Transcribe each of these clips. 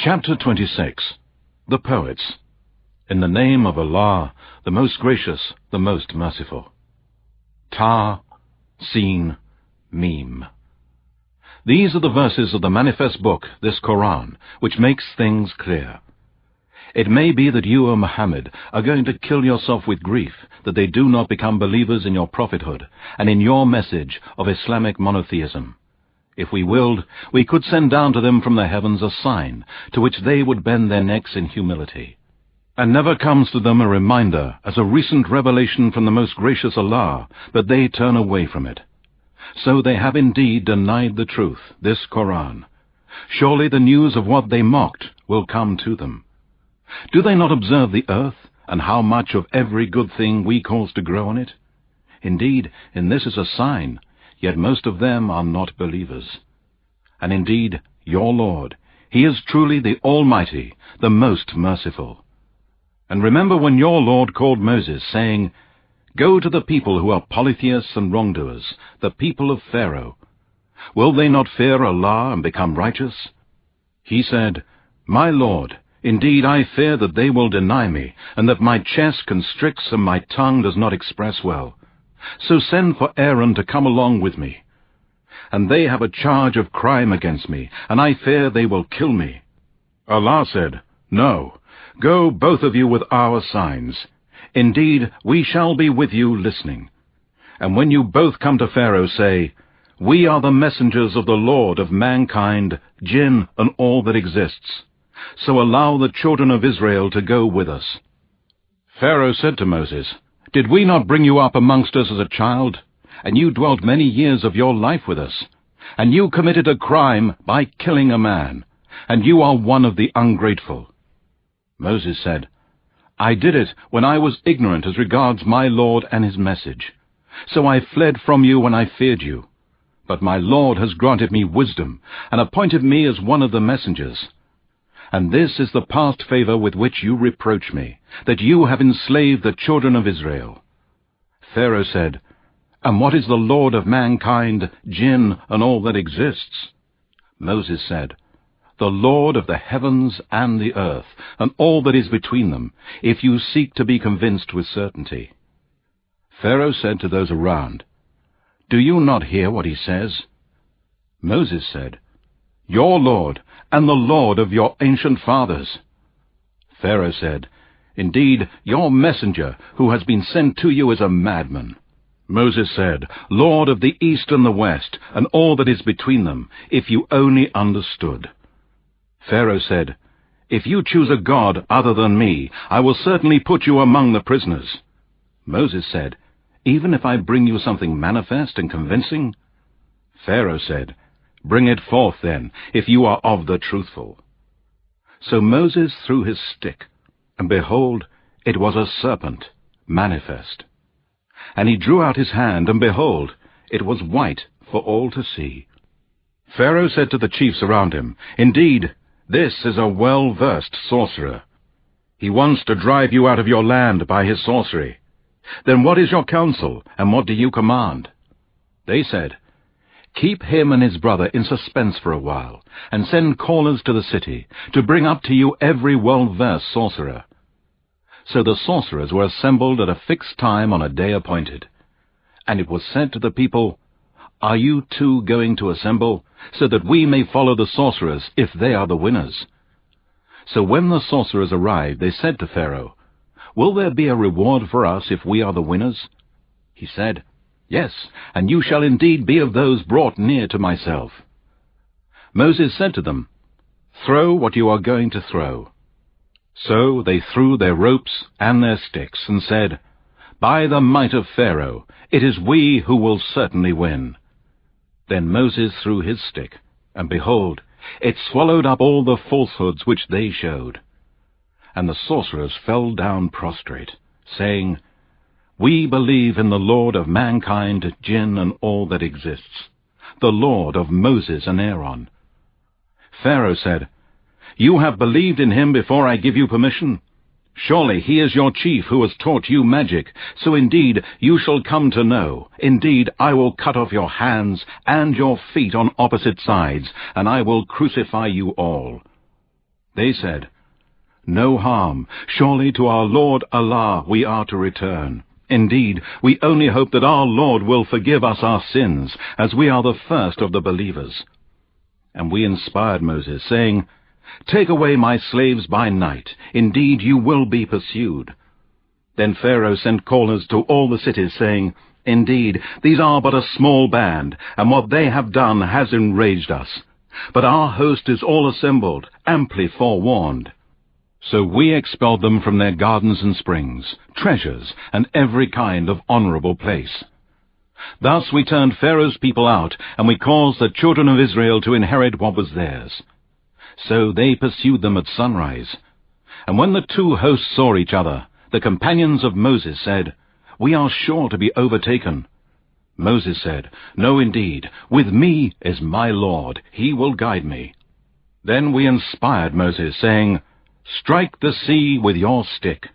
Chapter 26. The Poets. In the name of Allah, the most gracious, the most merciful. Ta, Sin, Mim. These are the verses of the manifest book, this Quran, which makes things clear. It may be that you, O Muhammad, are going to kill yourself with grief that they do not become believers in your prophethood and in your message of Islamic monotheism. If we willed, we could send down to them from the heavens a sign to which they would bend their necks in humility. And never comes to them a reminder as a recent revelation from the most gracious Allah, but they turn away from it. So they have indeed denied the truth, this Quran. Surely the news of what they mocked will come to them. Do they not observe the earth, and how much of every good thing we cause to grow on it? Indeed, in this is a sign, yet most of them are not believers. And indeed, your Lord, He is truly the Almighty, the most merciful. And remember when your Lord called Moses, saying, "Go to the people who are polytheists and wrongdoers, the people of Pharaoh. Will they not fear Allah and become righteous?" He said, "My Lord, indeed I fear that they will deny me, and that my chest constricts and my tongue does not express well. So send for Aaron to come along with me. And they have a charge of crime against me, and I fear they will kill me." Allah said, "No, go both of you with our signs. Indeed, we shall be with you listening. And when you both come to Pharaoh, say, 'We are the messengers of the Lord of mankind, jinn, and all that exists. So allow the children of Israel to go with us.'" Pharaoh said to Moses, "Did we not bring you up amongst us as a child? And you dwelt many years of your life with us. And you committed a crime by killing a man, and you are one of the ungrateful." Moses said, "I did it when I was ignorant as regards my Lord and His message. So I fled from you when I feared you. But my Lord has granted me wisdom, and appointed me as one of the messengers. And this is the past favor with which you reproach me, that you have enslaved the children of Israel." Pharaoh said, "And what is the Lord of mankind, jinn, and all that exists?" Moses said, "The Lord of the heavens and the earth, and all that is between them, if you seek to be convinced with certainty." Pharaoh said to those around, "Do you not hear what he says?" Moses said, "Your Lord, and the Lord of your ancient fathers." Pharaoh said, "Indeed, your messenger, who has been sent to you, is a madman." Moses said, "Lord of the east and the west, and all that is between them, if you only understood." Pharaoh said, "If you choose a god other than me, I will certainly put you among the prisoners." Moses said, "Even if I bring you something manifest and convincing?" Pharaoh said, "Bring it forth then, if you are of the truthful." So Moses threw his stick, and behold, it was a serpent, manifest. And he drew out his hand, and behold, it was white for all to see. Pharaoh said to the chiefs around him, "Indeed, this is a well-versed sorcerer. He wants to drive you out of your land by his sorcery. Then what is your counsel, and what do you command?" They said, "Keep him and his brother in suspense for a while, and send callers to the city, to bring up to you every well-versed sorcerer." So the sorcerers were assembled at a fixed time on a day appointed. And it was said to the people, "Are you too going to assemble, so that we may follow the sorcerers, if they are the winners?" So when the sorcerers arrived, they said to Pharaoh, "Will there be a reward for us if we are the winners?" He said, "Yes, and you shall indeed be of those brought near to myself." Moses said to them, "Throw what you are going to throw." So they threw their ropes and their sticks, and said, "By the might of Pharaoh, it is we who will certainly win." Then Moses threw his stick, and behold, it swallowed up all the falsehoods which they showed. And the sorcerers fell down prostrate, saying, "We believe in the Lord of mankind, jinn, and all that exists, the Lord of Moses and Aaron." Pharaoh said, "You have believed in him before I give you permission? Surely he is your chief who has taught you magic, so indeed you shall come to know. Indeed, I will cut off your hands and your feet on opposite sides, and I will crucify you all." They said, "No harm. Surely to our Lord Allah we are to return. Indeed, we only hope that our Lord will forgive us our sins, as we are the first of the believers." And we inspired Moses, saying, "Take away my slaves by night. Indeed, you will be pursued." Then Pharaoh sent callers to all the cities, saying, "Indeed, these are but a small band, and what they have done has enraged us. But our host is all assembled, amply forewarned." So we expelled them from their gardens and springs, treasures, and every kind of honorable place. Thus we turned Pharaoh's people out, and we caused the children of Israel to inherit what was theirs. So they pursued them at sunrise. And when the two hosts saw each other, the companions of Moses said, "We are sure to be overtaken." Moses said, "No, indeed, with me is my Lord, he will guide me." Then we inspired Moses, saying, "Strike the sea with your stick."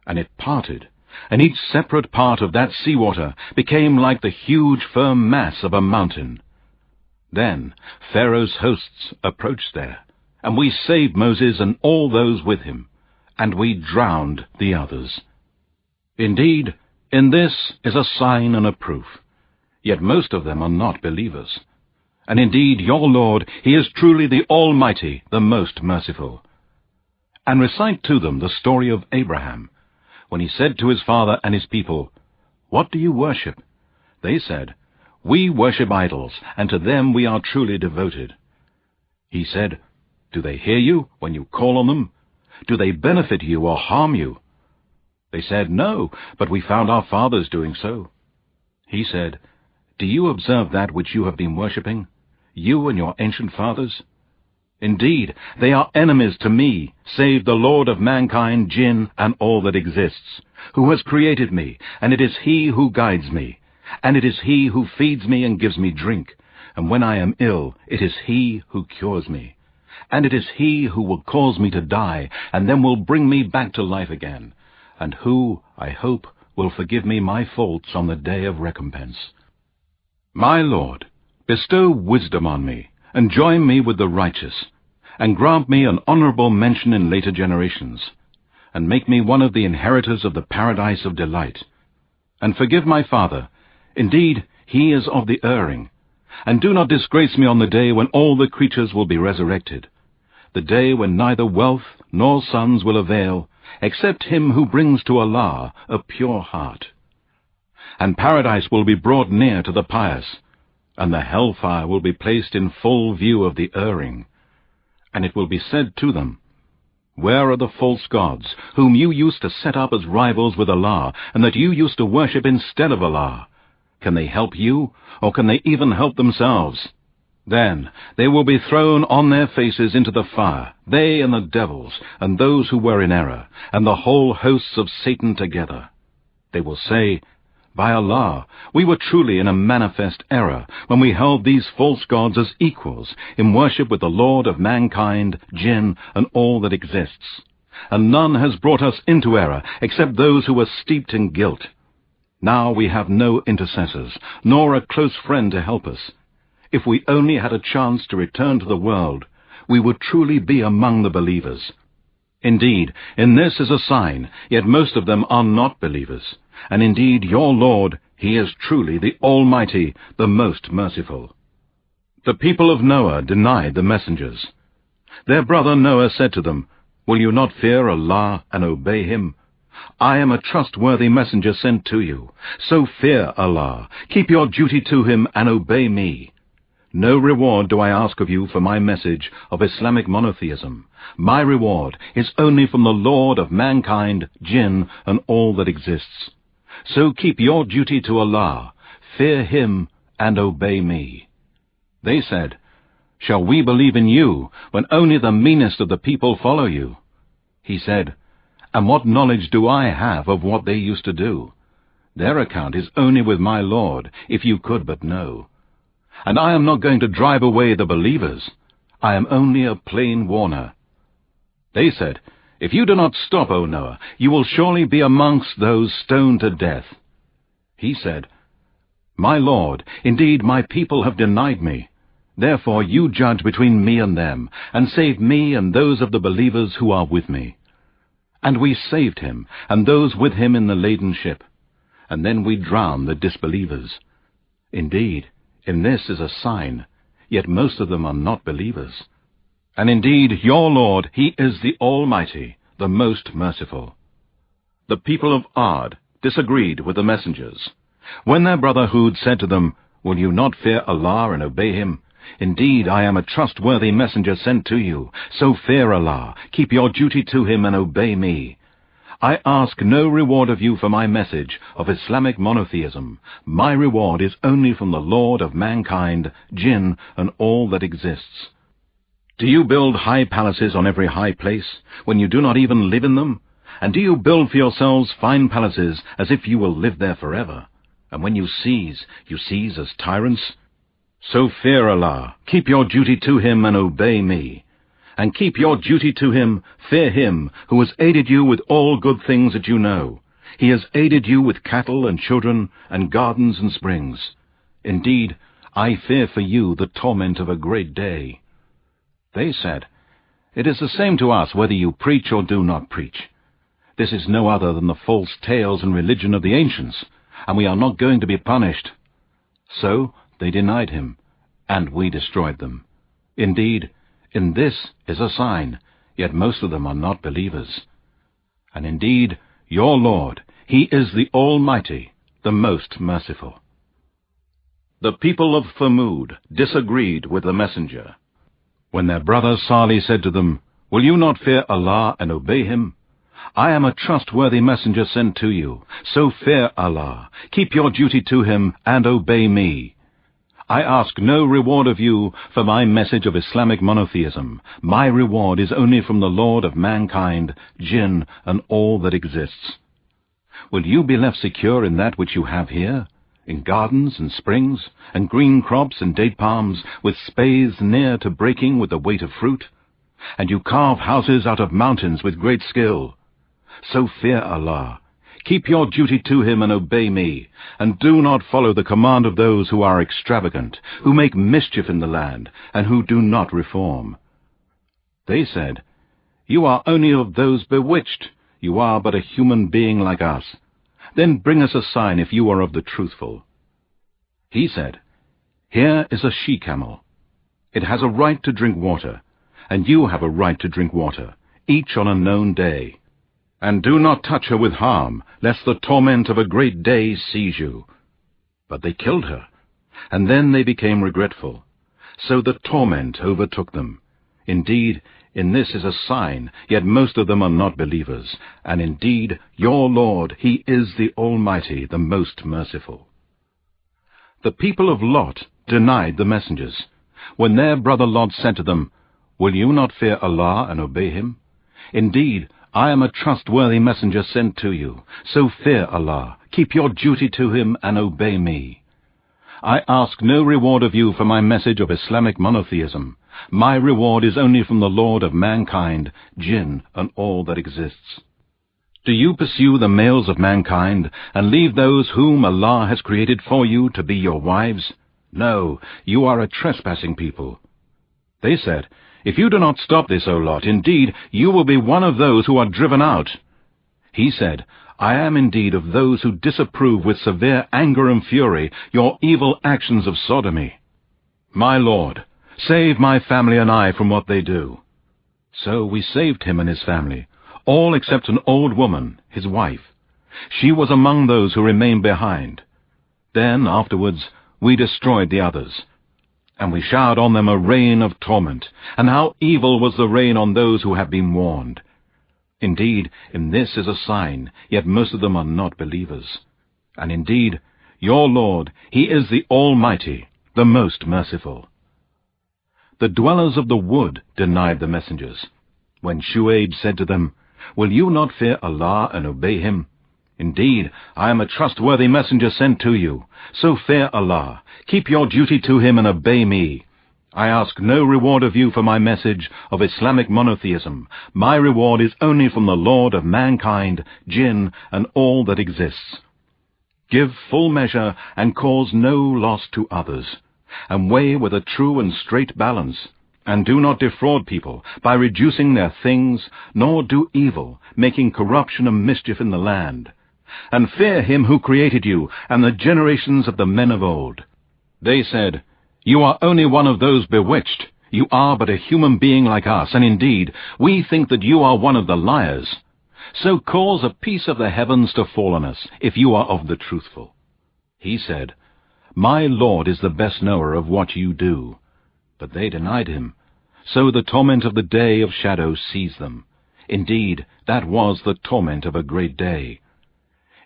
And it parted, and each separate part of that seawater became like the huge firm mass of a mountain. Then Pharaoh's hosts approached there, and we saved Moses and all those with him, and we drowned the others. Indeed, in this is a sign and a proof, yet most of them are not believers. And indeed your Lord, he is truly the Almighty, the most merciful. And recite to them the story of Abraham, when he said to his father and his people, "What do you worship?" They said, "We worship idols, and to them we are truly devoted." He said, "Do they hear you when you call on them? Do they benefit you or harm you?" They said, "No, but we found our fathers doing so." He said, "Do you observe that which you have been worshipping, you and your ancient fathers? Indeed, they are enemies to me, save the Lord of mankind, jinn, and all that exists, who has created me, and it is he who guides me, and it is he who feeds me and gives me drink, and when I am ill, it is he who cures me, and it is he who will cause me to die, and then will bring me back to life again, and who, I hope, will forgive me my faults on the day of recompense. My Lord, bestow wisdom on me, and join me with the righteous, and grant me an honorable mention in later generations, and make me one of the inheritors of the paradise of delight. And forgive my father, indeed he is of the erring, and do not disgrace me on the day when all the creatures will be resurrected, the day when neither wealth nor sons will avail, except him who brings to Allah a pure heart. And paradise will be brought near to the pious, and the hellfire will be placed in full view of the erring. And it will be said to them, "Where are the false gods, whom you used to set up as rivals with Allah, and that you used to worship instead of Allah? Can they help you, or can they even help themselves?" Then they will be thrown on their faces into the fire, they and the devils, and those who were in error, and the whole hosts of Satan together. They will say, "By Allah, we were truly in a manifest error when we held these false gods as equals in worship with the Lord of mankind, jinn, and all that exists. And none has brought us into error except those who were steeped in guilt. Now we have no intercessors, nor a close friend to help us. If we only had a chance to return to the world, we would truly be among the believers. Indeed, in this is a sign, yet most of them are not believers. And indeed your Lord, he is truly the Almighty, the most merciful." The people of Noah denied the messengers. Their brother Noah said to them, "Will you not fear Allah and obey him? I am a trustworthy messenger sent to you. So fear Allah, keep your duty to him, and obey me. No reward do I ask of you for my message of Islamic monotheism. My reward is only from the Lord of mankind, jinn, and all that exists. So keep your duty to Allah, fear him, and obey me." They said, "Shall we believe in you, when only the meanest of the people follow you?" He said, "And what knowledge do I have of what they used to do? Their account is only with my Lord, if you could but know. And I am not going to drive away the believers. I am only a plain warner." They said, "If you do not stop, O Noah, you will surely be amongst those stoned to death." He said, "My Lord, indeed my people have denied me, Therefore you judge between me and them, and save me and those of the believers who are with me. And we saved him, and those with him in the laden ship. And then we drowned the disbelievers. Indeed, in this is a sign, yet most of them are not believers. And indeed, your Lord, he is the Almighty, the most merciful. The people of Ad disagreed with the messengers. When their brother Hud said to them, "Will you not fear Allah and obey him? Indeed, I am a trustworthy messenger sent to you. So fear Allah, keep your duty to him and obey me. I ask no reward of you for my message of Islamic monotheism. My reward is only from the Lord of mankind, jinn, and all that exists. Do you build high palaces on every high place, when you do not even live in them? And do you build for yourselves fine palaces as if you will live there forever? And when you seize as tyrants? So fear Allah, keep your duty to him and obey me. And keep your duty to him, fear him, who has aided you with all good things that you know. He has aided you with cattle and children, and gardens and springs. Indeed, I fear for you the torment of a great day." They said, "It is the same to us whether you preach or do not preach. This is no other than the false tales and religion of the ancients, and we are not going to be punished." So they denied him, and we destroyed them. Indeed, in this is a sign, yet most of them are not believers. And indeed, your Lord, he is the Almighty, the most merciful. The people of Thamud disagreed with the messenger. When their brother Salih said to them, "Will you not fear Allah and obey him? I am a trustworthy messenger sent to you, so fear Allah, keep your duty to him, and obey me. I ask no reward of you for my message of Islamic monotheism. My reward is only from the Lord of mankind, jinn, and all that exists. Will you be left secure in that which you have here, in gardens and springs, and green crops and date palms, with spathes near to breaking with the weight of fruit? And you carve houses out of mountains with great skill. So fear Allah, keep your duty to him and obey me, and do not follow the command of those who are extravagant, who make mischief in the land, and who do not reform." They said, "You are only of those bewitched. You are but a human being like us. Then bring us a sign if you are of the truthful." He said, "Here is a she-camel. It has a right to drink water, and you have a right to drink water, each on a known day. And do not touch her with harm, lest the torment of a great day seize you." But they killed her, and then they became regretful. So the torment overtook them. Indeed, in this is a sign, yet most of them are not believers. And indeed, your Lord, he is the Almighty, the most merciful. The people of Lot denied the messengers. When their brother Lot said to them, "Will you not fear Allah and obey him? Indeed, I am a trustworthy messenger sent to you, so fear Allah, keep your duty to him and obey me. I ask no reward of you for my message of Islamic monotheism. My reward is only from the Lord of mankind, jinn, and all that exists. Do you pursue the males of mankind, and leave those whom Allah has created for you to be your wives? No, you are a trespassing people." They said, "If you do not stop this, O Lot, indeed you will be one of those who are driven out." He said, "I am indeed of those who disapprove with severe anger and fury your evil actions of sodomy. My Lord, save my family and I from what they do." So we saved him and his family, all except an old woman, his wife. She was among those who remained behind. Then afterwards we destroyed the others. And we showered on them a rain of torment, and how evil was the rain on those who have been warned. Indeed, in this is a sign, yet most of them are not believers. And indeed, your Lord, he is the Almighty, the most merciful. The dwellers of the wood denied the messengers. When Shu'aib said to them, "Will you not fear Allah and obey him? Indeed, I am a trustworthy messenger sent to you, so fear Allah, keep your duty to him and obey me. I ask no reward of you for my message of Islamic monotheism. My reward is only from the Lord of mankind, jinn, and all that exists. Give full measure and cause no loss to others. and weigh with a true and straight balance, and do not defraud people by reducing their things, nor do evil, making corruption and mischief in the land. And fear him who created you, and the generations of the men of old. They said, You are only one of those bewitched. You are but a human being like us, and indeed, we think that you are one of the liars. So cause a piece of the heavens to fall on us, if you are of the truthful. He said, My Lord is the best knower of what you do. But they denied him. So the torment of the day of shadow seized them. Indeed, that was the torment of a great day.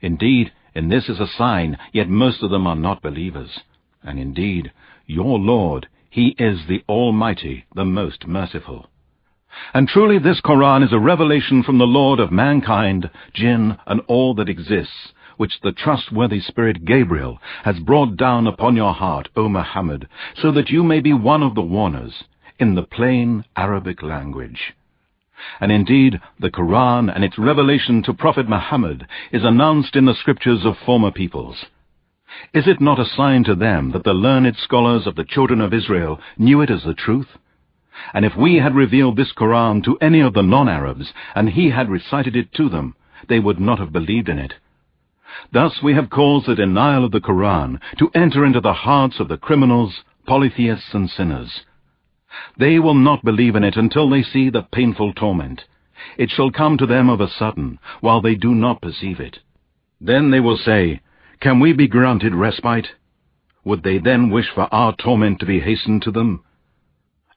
Indeed, in this is a sign, yet most of them are not believers. And indeed, your Lord, He is the Almighty, the most merciful. And truly this Quran is a revelation from the Lord of mankind, jinn, and all that exists, which the trustworthy spirit Gabriel has brought down upon your heart, O Muhammad, so that you may be one of the warners, in the plain Arabic language. And indeed, the Quran and its revelation to Prophet Muhammad is announced in the scriptures of former peoples. Is it not a sign to them that the learned scholars of the children of Israel knew it as the truth? And if we had revealed this Quran to any of the non-Arabs, and he had recited it to them, they would not have believed in it. Thus we have caused the denial of the Quran to enter into the hearts of the criminals, polytheists, and sinners. They will not believe in it until they see the painful torment. It shall come to them of a sudden, while they do not perceive it. Then they will say, Can we be granted respite? Would they then wish for our torment to be hastened to them?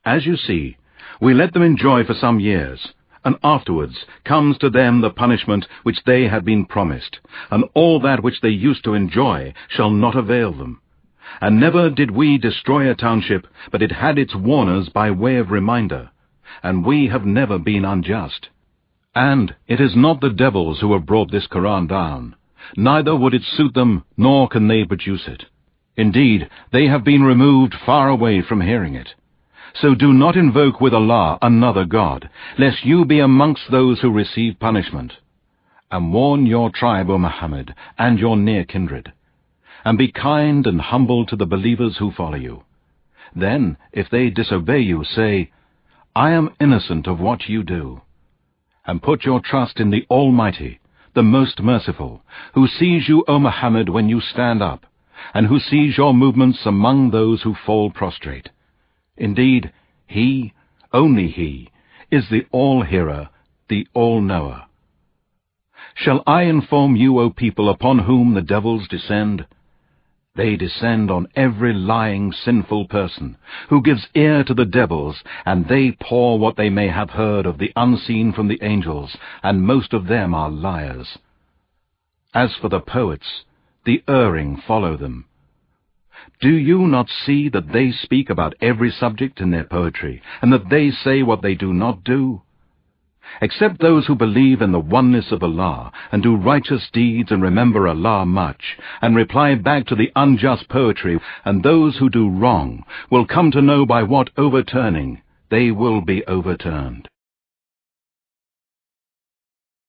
As you see, we let them enjoy for some years, and afterwards comes to them the punishment which they had been promised, and all that which they used to enjoy shall not avail them. And never did we destroy a township, but it had its warners by way of reminder, and we have never been unjust. And it is not the devils who have brought this Quran down, neither would it suit them, nor can they produce it. Indeed, they have been removed far away from hearing it. So do not invoke with Allah another God, lest you be amongst those who receive punishment. And warn your tribe, O Muhammad, and your near kindred. And be kind and humble to the believers who follow you. Then, if they disobey you, say, I am innocent of what you do. And put your trust in the Almighty, the most merciful, who sees you, O Muhammad, when you stand up, and who sees your movements among those who fall prostrate. Indeed, He, only He, is the All-Hearer, the All-Knower. Shall I inform you, O people, upon whom the devils descend? They descend on every lying, sinful person, who gives ear to the devils, and they pour what they may have heard of the unseen from the angels, and most of them are liars. As for the poets, the erring follow them. Do you not see that they speak about every subject in their poetry, and that they say what they do not do? Except those who believe in the oneness of Allah, and do righteous deeds and remember Allah much, and reply back to the unjust poetry, and those who do wrong will come to know by what overturning they will be overturned.